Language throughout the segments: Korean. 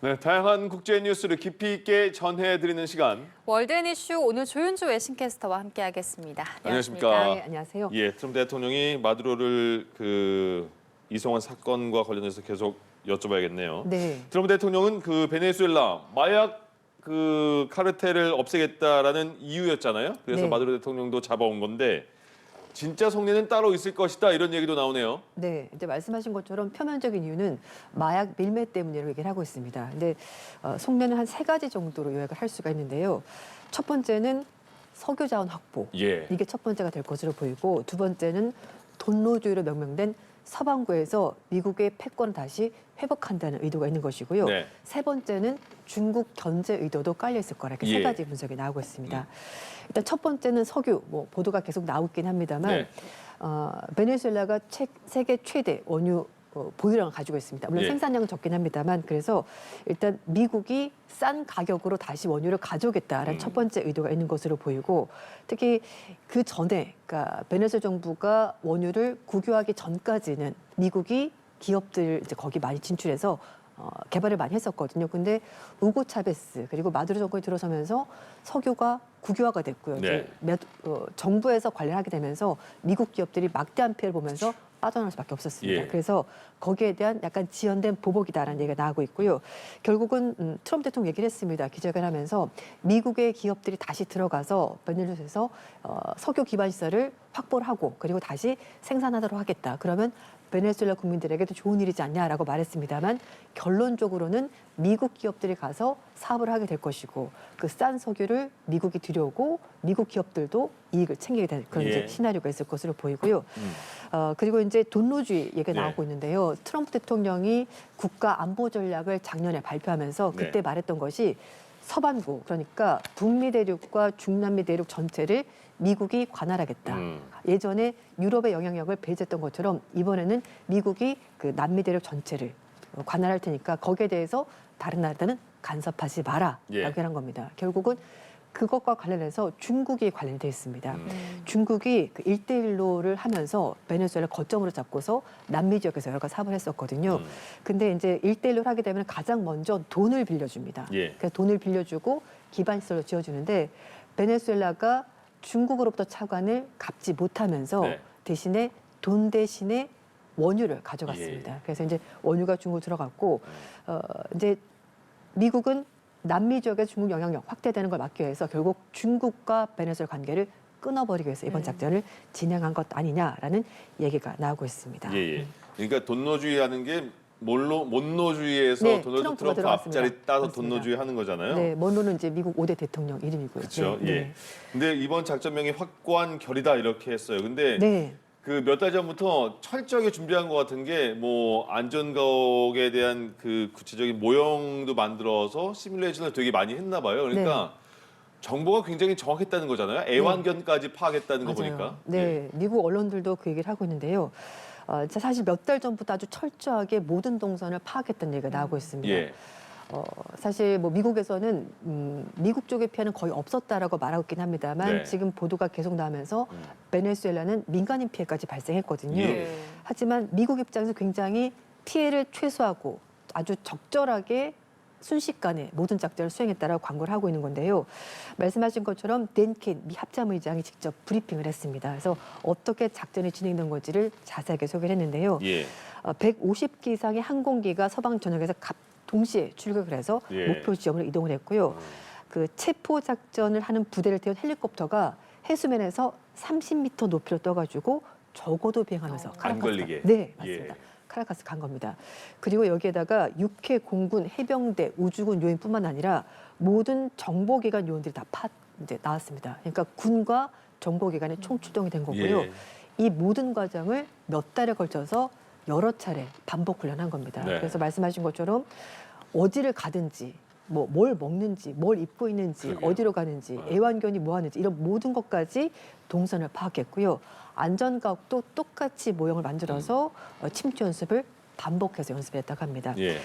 네, 다양한 국제 뉴스를 깊이 있게 전해드리는 시간. 월드앤 이슈 오늘 조윤주 외신캐스터와 함께하겠습니다. 안녕하십니까? 네, 안녕하세요. 예, 트럼프 대통령이 마두로를 이송한 사건과 관련해서 계속 여쭤봐야겠네요. 네. 트럼프 대통령은 베네수엘라 마약 카르텔을 없애겠다라는 이유였잖아요. 그래서 네. 마두로 대통령도 잡아온 건데 진짜 속내는 따로 있을 것이다 이런 얘기도 나오네요. 네, 이제 말씀하신 것처럼 표면적인 이유는 마약 밀매 때문이라고 얘기를 하고 있습니다. 근데 속내는 한 3가지 정도로 요약을 할 수가 있는데요. 첫 번째는 석유 자원 확보. 예. 이게 첫 번째가 될 것으로 보이고, 두 번째는 돈노주의로 명명된 서방구에서 미국의 패권을 다시 회복한다는 의도가 있는 것이고요. 네. 세 번째는 중국 견제 의도도 깔려 있을 거라 이렇게 예. 3가지 분석이 나오고 있습니다. 일단 첫 번째는 석유, 보도가 계속 나오고 있긴 합니다만 네. 베네수엘라가 세계 최대 원유 보유량을 가지고 있습니다. 물론 예. 생산량은 적긴 합니다만, 그래서 일단 미국이 싼 가격으로 다시 원유를 가져오겠다라는 첫 번째 의도가 있는 것으로 보이고, 특히 그 전에, 그러니까 베네수엘 정부가 원유를 국유하기 전까지는 미국이 기업들 이제 거기 많이 진출해서 개발을 많이 했었거든요. 근데 우고 차베스 그리고 마두로 정권이 들어서면서 석유가 국유화가 됐고요. 네. 이제 정부에서 관리를 하게 되면서 미국 기업들이 막대한 피해를 보면서 빠져나올 수밖에 없었습니다. 예. 그래서 거기에 대한 약간 지연된 보복이다라는 얘기가 나오고 있고요. 결국은 트럼프 대통령 얘기를 했습니다. 기자회견하면서 미국의 기업들이 다시 들어가서 베네수엘에서 석유 기반 시설을 확보를 하고 그리고 다시 생산하도록 하겠다. 그러면 베네수엘라 국민들에게도 좋은 일이지 않냐라고 말했습니다만, 결론적으로는 미국 기업들이 가서 사업을 하게 될 것이고, 그 싼 석유를 미국이 들여오고 미국 기업들도 이익을 챙기게 될 그런 예. 이제 시나리오가 있을 것으로 보이고요. 그리고 이제 돈노주의 얘기가 네. 나오고 있는데요. 트럼프 대통령이 국가 안보 전략을 작년에 발표하면서 그때 네. 말했던 것이 서반구, 그러니까 북미 대륙과 중남미 대륙 전체를 미국이 관할하겠다. 예전에 유럽의 영향력을 배제했던 것처럼 이번에는 미국이 그 남미 대륙 전체를 관할할 테니까 거기에 대해서 다른 나라들은 간섭하지 마라 예. 라고 한 겁니다. 결국은 그것과 관련해서 중국이 관련이 되어 있습니다. 중국이 그 1대1로를 하면서 베네수엘라 거점으로 잡고서 남미 지역에서 여러 가지 사업을 했었거든요. 근데 이제 1대1로를 하게 되면 가장 먼저 돈을 빌려줍니다. 예. 그래서 돈을 빌려주고 기반시설을 지어주는데, 베네수엘라가 중국으로부터 차관을 갚지 못하면서 네. 대신에 돈 대신에 원유를 가져갔습니다. 예. 그래서 이제 원유가 중국으로 들어갔고, 이제 미국은 남미 지역의 중국 영향력 확대되는 걸 막기 위해서 결국 중국과 베네수엘 관계를 끊어버리기 위해서 이번 작전을 진행한 것 아니냐라는 얘기가 나오고 있습니다. 예, 예. 그러니까 돈노주의하는 게 못노주의에서 네, 도널드 트럼프가 트럼프 들어갔습니다. 앞자리 따서 맞습니다. 돈노주의 하는 거잖아요. 네, 먼로는 이제 미국 5대 대통령 이름이고요. 그렇죠. 네, 예. 근데 이번 작전명이 확고한 결이다 이렇게 했어요. 근데 네. 그 몇 달 전부터 철저하게 준비한 것 같은 게 안전가옥에 대한 그 구체적인 모형도 만들어서 시뮬레이션을 되게 많이 했나 봐요. 그러니까 정보가 굉장히 정확했다는 거잖아요. 애완견까지 파악했다는 거 맞아요. 보니까. 네, 미국 언론들도 그 얘기를 하고 있는데요. 사실 몇 달 전부터 아주 철저하게 모든 동선을 파악했다는 얘기가 나오고 있습니다. 예. 사실 미국에서는 미국 쪽의 피해는 거의 없었다라고 말하고 있긴 합니다만, 네. 지금 보도가 계속 나오면서 베네수엘라는 민간인 피해까지 발생했거든요. 예. 하지만 미국 입장에서 굉장히 피해를 최소화하고 아주 적절하게 순식간에 모든 작전을 수행했다라고 광고를 하고 있는 건데요. 말씀하신 것처럼 댄 미 합참의장이 직접 브리핑을 했습니다. 그래서 어떻게 작전이 진행된 건지를 자세하게 소개를 했는데요. 예. 150기 이상의 항공기가 서방 전역에서 동시에 출격을 해서 예. 목표 지점으로 이동을 했고요. 그 체포 작전을 하는 부대를 태운 헬리콥터가 해수면에서 30m 높이로 떠가지고 적어도 비행하면서 안 걸리게. 네, 맞습니다. 예. 카라카스 간 겁니다. 그리고 여기에다가 육해, 공군, 해병대, 우주군 요인뿐만 아니라 모든 정보기관 요원들이 다 이제 나왔습니다. 그러니까 군과 정보기관이 총출동이 된 거고요. 예. 이 모든 과정을 몇 달에 걸쳐서 여러 차례 반복 훈련한 겁니다. 네. 그래서 말씀하신 것처럼 어디를 가든지, 뭘 먹는지, 뭘 입고 있는지, 그러게요. 어디로 가는지, 애완견이 뭐 하는지 이런 모든 것까지 동선을 파악했고요. 안전가옥도 똑같이 모형을 만들어서 침투 연습을 반복해서 연습했다고 합니다. 예.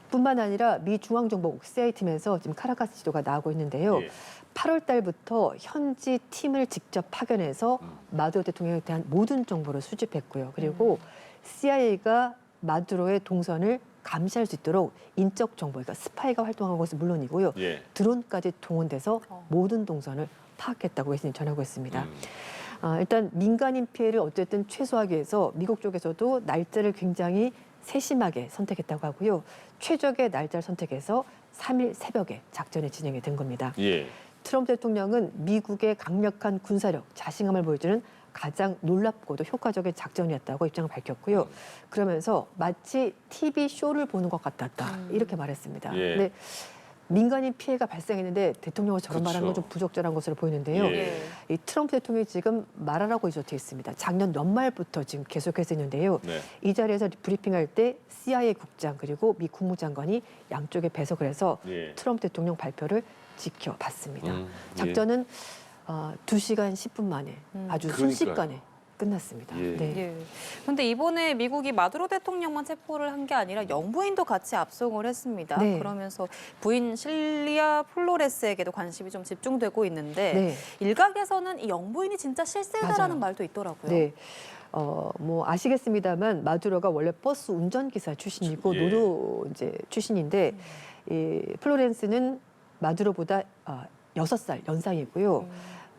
뿐만 아니라 미 중앙정보국 CIA 팀에서 지금 카라카스 지도가 나오고 있는데요. 예. 8월 달부터 현지 팀을 직접 파견해서 마두로 대통령에 대한 모든 정보를 수집했고요. 그리고 CIA가 마두로의 동선을 감시할 수 있도록 인적 정보, 그러니까 스파이가 활동하는 것은 물론이고요. 예. 드론까지 동원돼서 모든 동선을 파악했다고 외신이 전하고 있습니다. 음. 일단 민간인 피해를 어쨌든 최소화하기 위해서 미국 쪽에서도 날짜를 굉장히 세심하게 선택했다고 하고요. 최적의 날짜를 선택해서 3일 새벽에 작전이 진행이 된 겁니다. 예. 트럼프 대통령은 미국의 강력한 군사력, 자신감을 보여주는 가장 놀랍고도 효과적인 작전이었다고 입장을 밝혔고요. 그러면서 마치 TV 쇼를 보는 것 같았다 이렇게 말했습니다. 예. 근데 민간인 피해가 발생했는데 대통령은 저런 그쵸. 말하는 건 좀 부적절한 것으로 보이는데요. 예. 이 트럼프 대통령이 지금 말하라고 이조돼 있습니다. 작년 연말부터 지금 계속해서 있는데요. 네. 이 자리에서 브리핑할 때 CIA 국장 그리고 미 국무장관이 양쪽에 배석을 해서 예. 트럼프 대통령 발표를 지켜봤습니다. 예. 작전은 2시간 10분 만에 아주 그러니까요. 순식간에 끝났습니다. 예. 네. 예. 그런데 이번에 미국이 마두로 대통령만 체포를 한 게 아니라 영부인도 같이 압송을 했습니다. 네. 그러면서 부인 실리아 플로레스에게도 관심이 좀 집중되고 있는데 네. 일각에서는 이 영부인이 진짜 실세다라는 맞아요. 말도 있더라고요. 네. 뭐 아시겠습니다만 마두로가 원래 버스 운전기사 출신이고 예. 노조 이제 출신인데 이 플로렌스는 마두로보다 6살 연상이고요.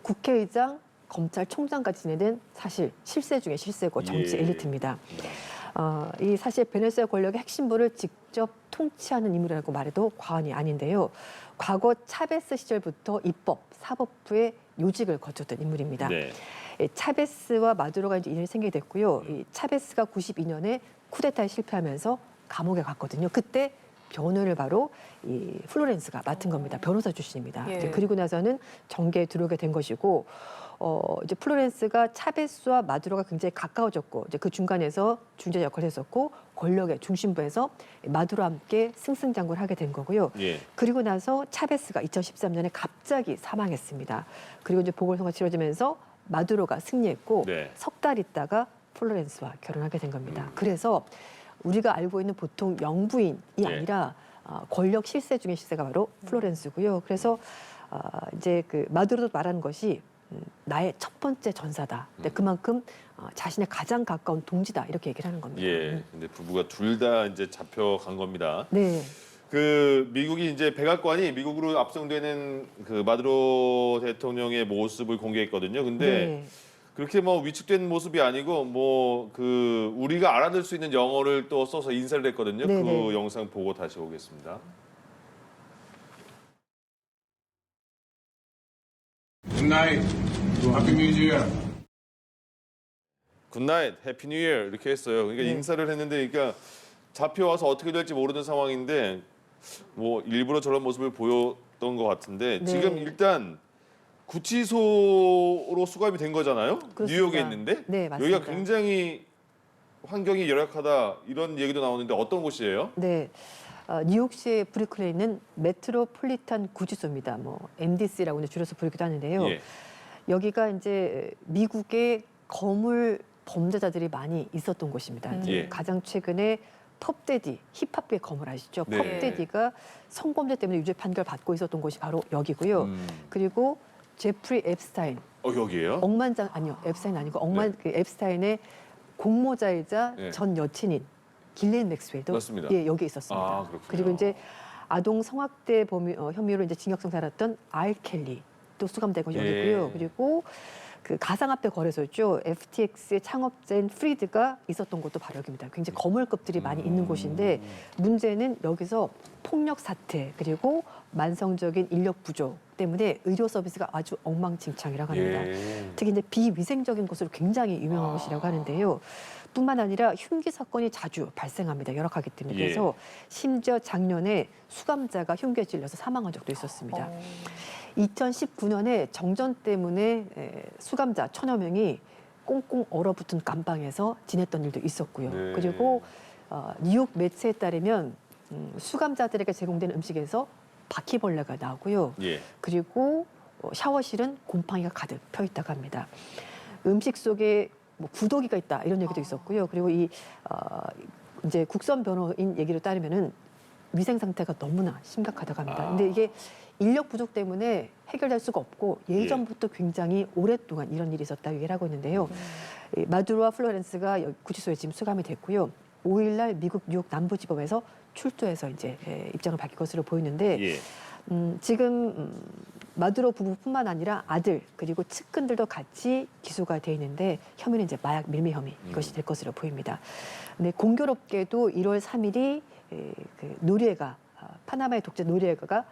국회의장, 검찰총장까지 지내는 사실 실세 중에 실세고 정치 예. 엘리트입니다. 이 사실 베네수엘라 권력의 핵심부를 직접 통치하는 인물이라고 말해도 과언이 아닌데요. 과거 차베스 시절부터 입법, 사법부의 요직을 거쳤던 인물입니다. 네. 차베스와 마두로가 이제 인연이 생기게 됐고요. 이 차베스가 92년에 쿠데타에 실패하면서 감옥에 갔거든요. 그때 변호를 바로 이 플로렌스가 맡은 겁니다. 변호사 출신입니다. 예. 이제 그리고 나서는 정계에 들어오게 된 것이고, 이제 플로렌스가 차베스와 마두로가 굉장히 가까워졌고, 이제 그 중간에서 중재 역할을 했었고, 권력의 중심부에서 마두로와 함께 승승장구를 하게 된 거고요. 예. 그리고 나서 차베스가 2013년에 갑자기 사망했습니다. 그리고 이제 보궐선거가 치러지면서 마두로가 승리했고 네. 석 달 있다가 플로렌스와 결혼하게 된 겁니다. 그래서 우리가 알고 있는 보통 영부인이 네. 아니라 권력 실세 중의 실세가 바로 플로렌스고요. 그래서 이제 그 마두로도 말하는 것이 나의 첫 번째 전사다. 근데 그만큼 자신의 가장 가까운 동지다 이렇게 얘기를 하는 겁니다. 예. 근데 부부가 둘 다 이제 잡혀간 겁니다. 네. 그 미국이 이제 백악관이 미국으로 압송되는 그 마두로 대통령의 모습을 공개했거든요. 근데 네. 그렇게 뭐 위축된 모습이 아니고 뭐 그 우리가 알아들 수 있는 영어를 또 써서 인사를 했거든요. 네, 그 네. 영상 보고 다시 오겠습니다. Good night. Happy New Year. 굿나잇, 해피 뉴 이어 이렇게 했어요. 그러니까 네. 인사를 했는데 그러니까 잡혀와서 어떻게 될지 모르는 상황인데 뭐 일부러 저런 모습을 보였던 것 같은데 네. 지금 일단 구치소로 수감이 된 거잖아요. 그렇습니다. 뉴욕에 있는데 네, 맞습니다. 여기가 굉장히 환경이 열악하다 이런 얘기도 나오는데 어떤 곳이에요? 네. 뉴욕시의 브루클린에 있는 메트로폴리탄 구치소입니다. 뭐 MDC라고 이제 줄여서 부르기도 하는데요. 예. 여기가 이제 미국의 거물 범죄자들이 많이 있었던 곳입니다. 이제 예. 가장 최근에 펍데디, 힙합계 거물 아시죠? 네. 펍데디가 성범죄 때문에 유죄 판결 받고 있었던 곳이 바로 여기고요. 음. 그리고 제프리 앱스타인, 여기에요? 억만장 아니요, 앱스타인 아니고 그 앱스타인의 공모자이자 네. 전 여친인 길렌 맥스웰도 맞습니다. 예, 여기 있었습니다. 아, 그렇군요. 그리고 이제 아동 성학대 혐의로 이제 징역형 살았던 알 켈리 또 수감되고 여기고요. 예. 그리고 그 가상화폐 거래소죠. FTX의 창업자인 프리드가 있었던 곳도 바로 여기입니다. 굉장히 거물급들이 많이 있는 곳인데 문제는 여기서 폭력 사태 그리고 만성적인 인력 부족 때문에 의료 서비스가 아주 엉망진창이라고 합니다. 예. 특히 이제 비위생적인 곳으로 굉장히 유명한 곳이라고 하는데요. 뿐만 아니라 흉기 사건이 자주 발생합니다. 열악하기 때문에. 예. 그래서 심지어 작년에 수감자가 흉기에 찔려서 사망한 적도 있었습니다. 2019년에 정전 때문에 수감자 1000여 명이 꽁꽁 얼어붙은 감방에서 지냈던 일도 있었고요. 네. 그리고 뉴욕 매체에 따르면 수감자들에게 제공되는 음식에서 바퀴벌레가 나오고요. 예. 그리고 샤워실은 곰팡이가 가득 펴 있다고 합니다. 음식 속에 뭐 구더기가 있다 이런 얘기도 있었고요. 그리고 이제 국선 변호인 얘기를 따르면은 위생 상태가 너무나 심각하다고 합니다. 근데 이게 인력 부족 때문에 해결될 수가 없고 예전부터 굉장히 오랫동안 이런 일이 있었다고 얘기를 하고 있는데요. 이 마두로와 플로렌스가 구치소에 지금 수감이 됐고요. 5일 날 미국 뉴욕 남부지법에서 출두해서 이제 입장을 밝힐 것으로 보이는데 예. 지금 마두로 부부뿐만 아니라 아들 그리고 측근들도 같이 기소가 돼 있는데 혐의는 이제 마약 밀매 혐의 이것이 될 것으로 보입니다. 근데 공교롭게도 1월 3일이 그 노리에가 파나마의 독재 노리에가가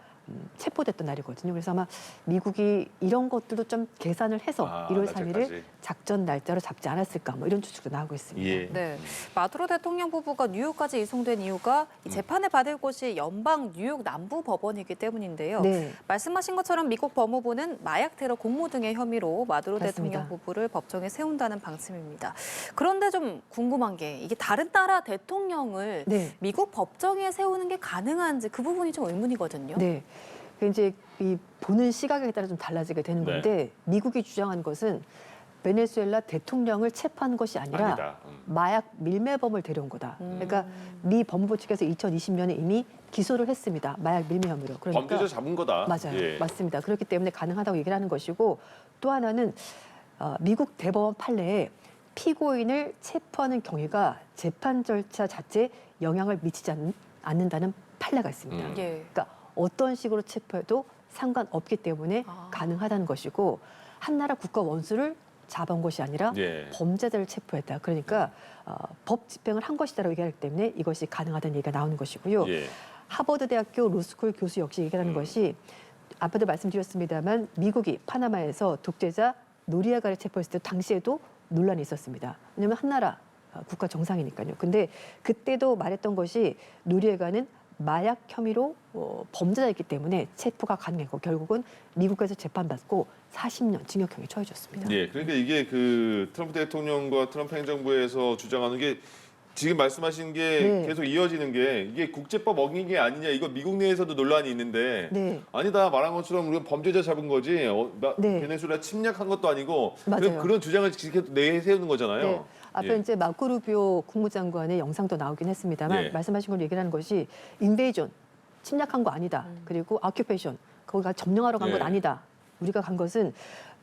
체포됐던 날이거든요. 그래서 아마 미국이 이런 것들도 좀 계산을 해서 1월 3일을 날짜까지. 작전 날짜로 잡지 않았을까 뭐 이런 추측도 나오고 있습니다. 예. 네, 마두로 대통령 부부가 뉴욕까지 이송된 이유가 이 재판을 받을 곳이 연방 뉴욕 남부 법원이기 때문인데요. 네. 말씀하신 것처럼 미국 법무부는 마약 테러 공모 등의 혐의로 마두로 맞습니다. 대통령 부부를 법정에 세운다는 방침입니다. 그런데 좀 궁금한 게 이게 다른 나라 대통령을 네. 미국 법정에 세우는 게 가능한지 그 부분이 좀 의문이거든요. 네. 그 이제 이 보는 시각에 따라 좀 달라지게 되는 네. 건데 미국이 주장한 것은 베네수엘라 대통령을 체포한 것이 아니라 아니다. 마약 밀매범을 데려온 거다. 그러니까 미 법무부 측에서 2020년에 이미 기소를 했습니다. 마약 밀매 혐의로. 그러니까 범죄자 잡은 거다. 맞아요. 예. 맞습니다. 그렇기 때문에 가능하다고 얘기를 하는 것이고 또 하나는 미국 대법원 판례에 피고인을 체포하는 경위가 재판 절차 자체에 영향을 미치지 않는다는 판례가 있습니다. 음. 예. 그러니까 어떤 식으로 체포해도 상관없기 때문에 아. 가능하다는 것이고 한 나라 국가 원수를 잡은 것이 아니라 예. 범죄자를 체포했다. 그러니까 법 집행을 한 것이다라고 얘기하기 때문에 이것이 가능하다는 얘기가 나오는 것이고요. 예. 하버드 대학교 로스쿨 교수 역시 얘기하는 것이 아까도 말씀드렸습니다만 미국이 파나마에서 독재자 노리아가를 체포했을 때 당시에도 논란이 있었습니다. 왜냐하면 한 나라 국가 정상이니까요. 근데 그때도 말했던 것이 노리아가는 마약 혐의로 범죄자였기 때문에 체포가 가능했고 결국은 미국에서 재판받고 40년 징역형에 처해졌습니다. 예, 그러니까 이게 그 트럼프 대통령과 트럼프 행정부에서 주장하는 게 지금 말씀하신 게 네. 계속 이어지는 게 이게 국제법 어긴 게 아니냐 이거 미국 내에서도 논란이 있는데 네. 아니다 말한 것처럼 우리가 범죄자 잡은 거지 네. 베네수엘라 침략한 것도 아니고 맞아요. 그런 주장을 계속 내세우는 거잖아요. 네. 앞에 예. 이제 마코 루비오 국무장관의 영상도 나오긴 했습니다만 예. 말씀하신 걸 얘기를 하는 것이 인베이전 침략한 거 아니다. 그리고 아큐페이션 거기가 점령하러 간 건 예. 아니다. 우리가 간 것은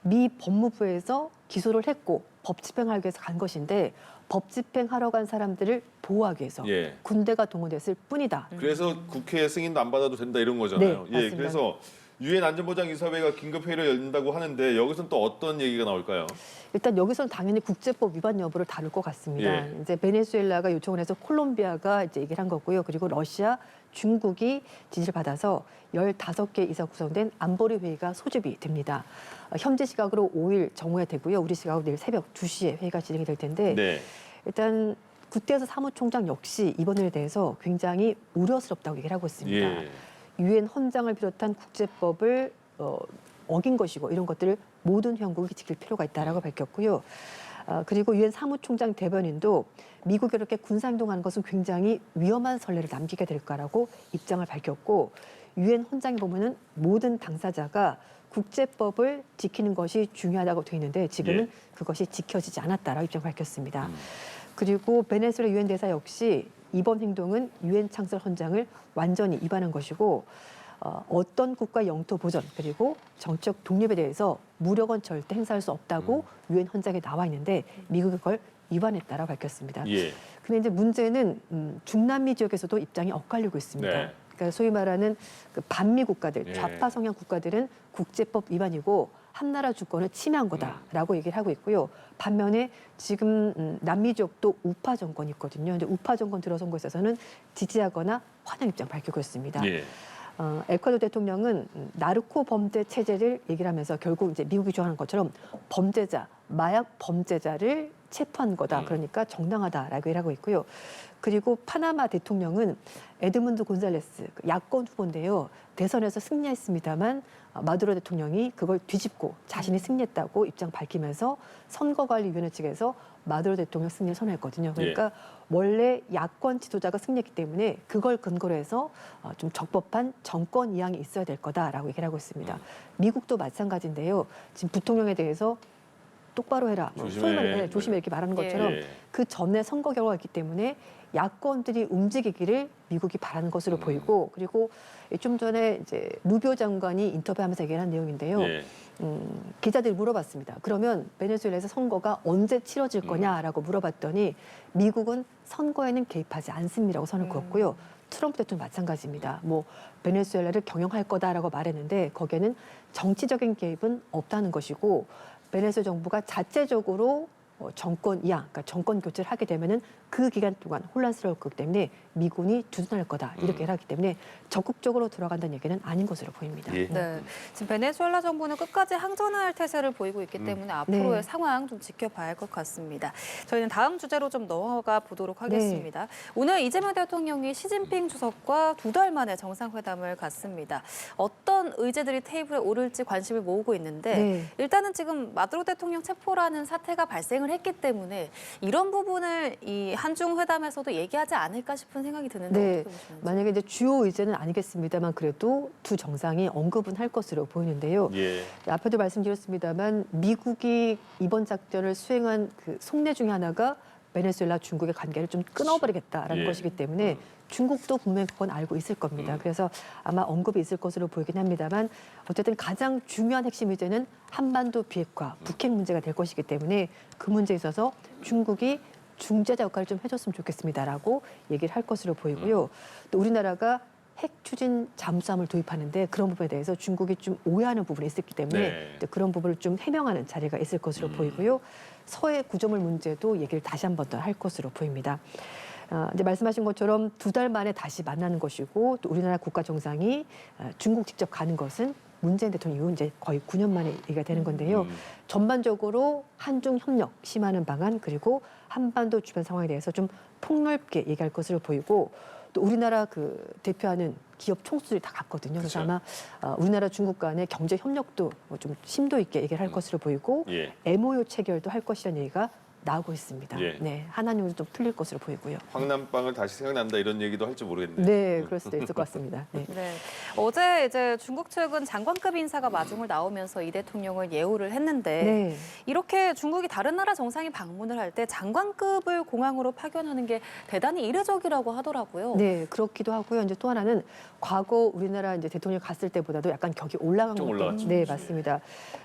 미 법무부에서 기소를 했고 법 집행하기 위해서 간 것인데 법 집행하러 간 사람들을 보호하기 위해서 예. 군대가 동원됐을 뿐이다. 그래서 국회 승인도 안 받아도 된다 이런 거잖아요. 네, 예, 맞습니다. 그래서 유엔 안전보장이사회가 긴급 회의를 열린다고 하는데 여기서는 또 어떤 얘기가 나올까요? 일단 여기서는 당연히 국제법 위반 여부를 다룰 것 같습니다. 예. 이제 베네수엘라가 요청을 해서 콜롬비아가 이제 얘기를 한 거고요. 그리고 러시아, 중국이 지지를 받아서 15개 이상 구성된 안보리 회의가 소집이 됩니다. 현지 시각으로 5일 정오에 되고요. 우리 시각으로 내일 새벽 2시에 회의가 진행이 될 텐데 네. 일단 구테스 사무총장 역시 이번 일에 대해서 굉장히 우려스럽다고 얘기를 하고 있습니다. 예. 유엔 헌장을 비롯한 국제법을 어긴 것이고 이런 것들을 모든 형국이 지킬 필요가 있다라고 밝혔고요. 그리고 유엔 사무총장 대변인도 미국이 이렇게 군사행동하는 것은 굉장히 위험한 선례를 남기게 될 거라고 입장을 밝혔고 유엔 헌장에 보면은 모든 당사자가 국제법을 지키는 것이 중요하다고 되어 있는데 지금은 예. 그것이 지켜지지 않았다라고 입장을 밝혔습니다. 그리고 베네수엘라 유엔 대사 역시 이번 행동은 유엔 창설 헌장을 완전히 위반한 것이고 어떤 국가 영토 보전 그리고 정치적 독립에 대해서 무력은 절대 행사할 수 없다고 유엔 헌장에 나와 있는데 미국이 그걸 위반했다라고 밝혔습니다. 예. 근데 이제 문제는 중남미 지역에서도 입장이 엇갈리고 있습니다. 네. 그러니까 소위 말하는 그 반미 국가들, 예. 좌파 성향 국가들은 국제법 위반이고 한 나라 주권을 침해한 거다라고 얘기를 하고 있고요. 반면에 지금 남미 지역도 우파 정권이 있거든요. 근데 우파 정권 들어선 것에 있어서는 지지하거나 환영 입장 밝히고 있습니다. 예. 에콰도르 대통령은 나르코 범죄 체제를 얘기를 하면서 결국 이제 미국이 주장하는 것처럼 범죄자, 마약 범죄자를 체포한 거다. 그러니까 정당하다라고 얘기를 하고 있고요. 그리고 파나마 대통령은 에드문드 곤살레스 야권 후보인데요. 대선에서 승리했습니다만 마두로 대통령이 그걸 뒤집고 자신이 승리했다고 입장 밝히면서 선거관리위원회 측에서 마두로 대통령 승리를 선언했거든요. 그러니까 원래 야권 지도자가 승리했기 때문에 그걸 근거로 해서 좀 적법한 정권 이양이 있어야 될 거다라고 얘기를 하고 있습니다. 미국도 마찬가지인데요. 지금 부통령에 대해서 똑바로 해라. 조심해. 소위 말해 조심해 이렇게 말하는 것처럼 예. 그 전에 선거 결과가 있기 때문에 야권들이 움직이기를 미국이 바라는 것으로 보이고 그리고 좀 전에 이제 루비오 장관이 인터뷰하면서 얘기한 내용인데요. 예. 기자들이 물어봤습니다. 그러면 베네수엘라에서 선거가 언제 치러질 거냐라고 물어봤더니 미국은 선거에는 개입하지 않습니다라고 선을 그었고요. 트럼프 대통령 마찬가지입니다. 뭐 베네수엘라를 경영할 거다라고 말했는데 거기에는 정치적인 개입은 없다는 것이고 베네수엘 정부가 자체적으로 정권 이양, 그러니까 정권 교체를 하게 되면은 그 기간 동안 혼란스러울 거기 때문에 미군이 주둔할 거다 이렇게 하기 때문에 적극적으로 들어간다는 얘기는 아닌 것으로 보입니다. 예. 네, 지금 베네수엘라 정부는 끝까지 항전할 태세를 보이고 있기 때문에 앞으로의 네. 상황 좀 지켜봐야 할 것 같습니다. 저희는 다음 주제로 좀 넘어가 보도록 하겠습니다. 오늘 이재명 대통령이 시진핑 주석과 2달 만에 정상회담을 갖습니다. 어떤 의제들이 테이블에 오를지 관심을 모으고 있는데 네. 일단은 지금 마두로 대통령 체포라는 사태가 발생을 했기 때문에 이런 부분을 이 한중 회담에서도 얘기하지 않을까 싶은 생각이 드는데 네, 어떻게 보시는지. 만약에 이제 주요 의제는 아니겠습니다만 그래도 두 정상이 언급은 할 것으로 보이는데요. 예. 앞에도 말씀드렸습니다만 미국이 이번 작전을 수행한 그 속내 중에 하나가 베네수엘라 중국의 관계를 좀 끊어버리겠다라는 예. 것이기 때문에 중국도 분명히 그건 알고 있을 겁니다. 그래서 아마 언급이 있을 것으로 보이긴 합니다만 어쨌든 가장 중요한 핵심 의제는 한반도 비핵화, 북핵 문제가 될 것이기 때문에 그 문제에 있어서 중국이 중재자 역할을 좀 해줬으면 좋겠습니다라고 얘기를 할 것으로 보이고요. 또 우리나라가 핵 추진 잠수함을 도입하는데 그런 부분에 대해서 중국이 좀 오해하는 부분이 있었기 때문에 네. 또 그런 부분을 좀 해명하는 자리가 있을 것으로 보이고요. 서해 구조물 문제도 얘기를 다시 한 번 더 할 것으로 보입니다. 이제 말씀하신 것처럼 2달 만에 다시 만나는 것이고 또 우리나라 국가 정상이 중국 직접 가는 것은 문재인 대통령 이후 이제 거의 9년 만에 얘기가 되는 건데요. 전반적으로 한중 협력 심화하는 방안 그리고 한반도 주변 상황에 대해서 좀 폭넓게 얘기할 것으로 보이고 또 우리나라 그 대표하는 기업 총수들이 다 갔거든요. 그래서 그렇죠. 아마 우리나라 중국 간의 경제 협력도 좀 심도 있게 얘기를 할 것으로 보이고 예. MOU 체결도 할 것이라는 얘기가 나오고 있습니다. 예. 네, 하나님도 좀 틀릴 것으로 보이고요. 황남빵을 다시 생각난다 이런 얘기도 할지 모르겠네요. 네, 그럴 수도 있을 것 같습니다. 네. 네. 어제 이제 중국 측은 장관급 인사가 마중을 나오면서 이 대통령을 예우를 했는데 네. 이렇게 중국이 다른 나라 정상이 방문을 할 때 장관급을 공항으로 파견하는 게 대단히 이례적이라고 하더라고요. 네, 그렇기도 하고요. 이제 또 하나는 과거 우리나라 이제 대통령 갔을 때보다도 약간 격이 올라간 좀 것도 올라갔죠. 네, 맞습니다.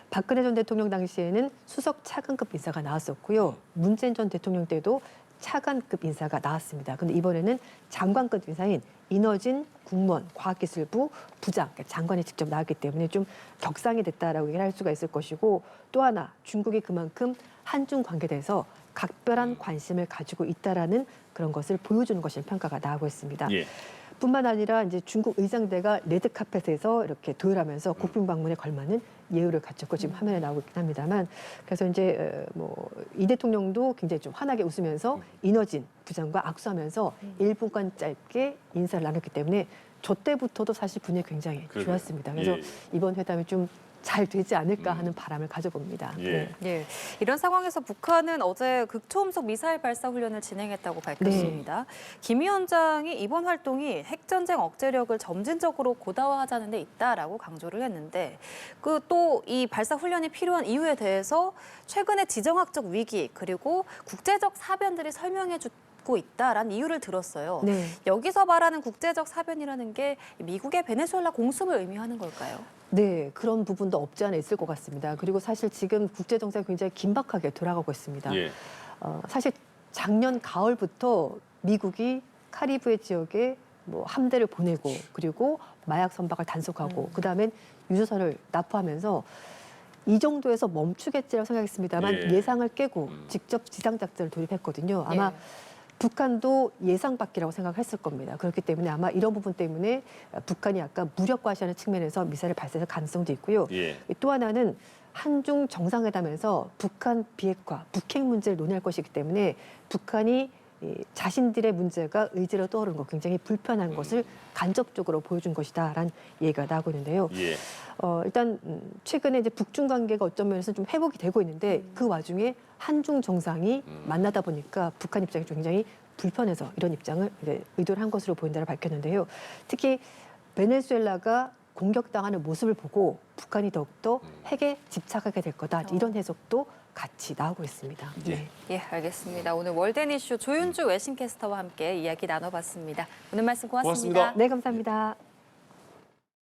박근혜 전 대통령 당시에는 수석 차관급 인사가 나왔었고요. 문재인 전 대통령 때도 차관급 인사가 나왔습니다. 근데 이번에는 장관급 인사인 인허진 국무원 과학기술부 부장, 그러니까 장관이 직접 나왔기 때문에 좀 격상이 됐다라고 얘기를 할 수가 있을 것이고 또 하나 중국이 그만큼 한중 관계에 대해서 각별한 관심을 가지고 있다라는 그런 것을 보여주는 것이 평가가 나오고 있습니다. 예. 뿐만 아니라 이제 중국 의장대가 레드카펫에서 이렇게 도열하면서 국빈 방문에 걸맞는 예우를 갖췄고 지금 화면에 나오고 있긴 합니다만 그래서 이제 뭐 이 대통령도 굉장히 좀 환하게 웃으면서 인허진 부장과 악수하면서 1분간 짧게 인사를 나눴기 때문에 저 때부터도 사실 분위기 굉장히 그러게요. 좋았습니다. 그래서 예. 이번 회담이 좀 잘 되지 않을까 하는 바람을 가져봅니다. 예. 네. 예, 이런 상황에서 북한은 어제 극초음속 미사일 발사 훈련을 진행했다고 밝혔습니다. 김 위원장이 이번 활동이 핵전쟁 억제력을 점진적으로 고도화하자는 데 있다라고 강조를 했는데 그 또 이 발사 훈련이 필요한 이유에 대해서 최근의 지정학적 위기 그리고 국제적 사변들이 설명해 주고 있다라는 이유를 들었어요. 네. 여기서 말하는 국제적 사변이라는 게 미국의 베네수엘라 공습을 의미하는 걸까요? 네, 그런 부분도 없지 않아 있을 것 같습니다. 그리고 사실 지금 국제 정세가 굉장히 긴박하게 돌아가고 있습니다. 예. 사실 작년 가을부터 미국이 카리브해 지역에 뭐 함대를 보내고 그리고 마약 선박을 단속하고 그다음엔 유조선을 납포하면서 이 정도에서 멈추겠지라고 생각했습니다만 예. 예상을 깨고 직접 지상 작전을 돌입했거든요. 아마 예. 북한도 예상 밖이라고 생각했을 겁니다. 그렇기 때문에 아마 이런 부분 때문에 북한이 약간 무력화하는 측면에서 미사일을 발사할 가능성도 있고요. 예. 또 하나는 한중 정상회담에서 북한 비핵화, 북핵 문제를 논의할 것이기 때문에 북한이 자신들의 문제가 의제로 떠오르는 거 굉장히 불편한 것을 간접적으로 보여준 것이다라는 얘기가 나오고 있는데요. 예. 일단 최근에 이제 북중 관계가 어떤 면에서 좀 회복이 되고 있는데 그 와중에 한중 정상이 만나다 보니까 북한 입장이 굉장히 불편해서 이런 입장을 이제 의도를 한 것으로 보인다고 밝혔는데요. 특히 베네수엘라가 공격당하는 모습을 보고 북한이 더욱더 핵에 집착하게 될 거다. 이런 해석도 같이 나오고 있습니다. 네. 예, 알겠습니다. 오늘 월든 이슈 조윤주 외신캐스터와 함께 이야기 나눠봤습니다. 오늘 말씀 고맙습니다. 고맙습니다. 네, 감사합니다.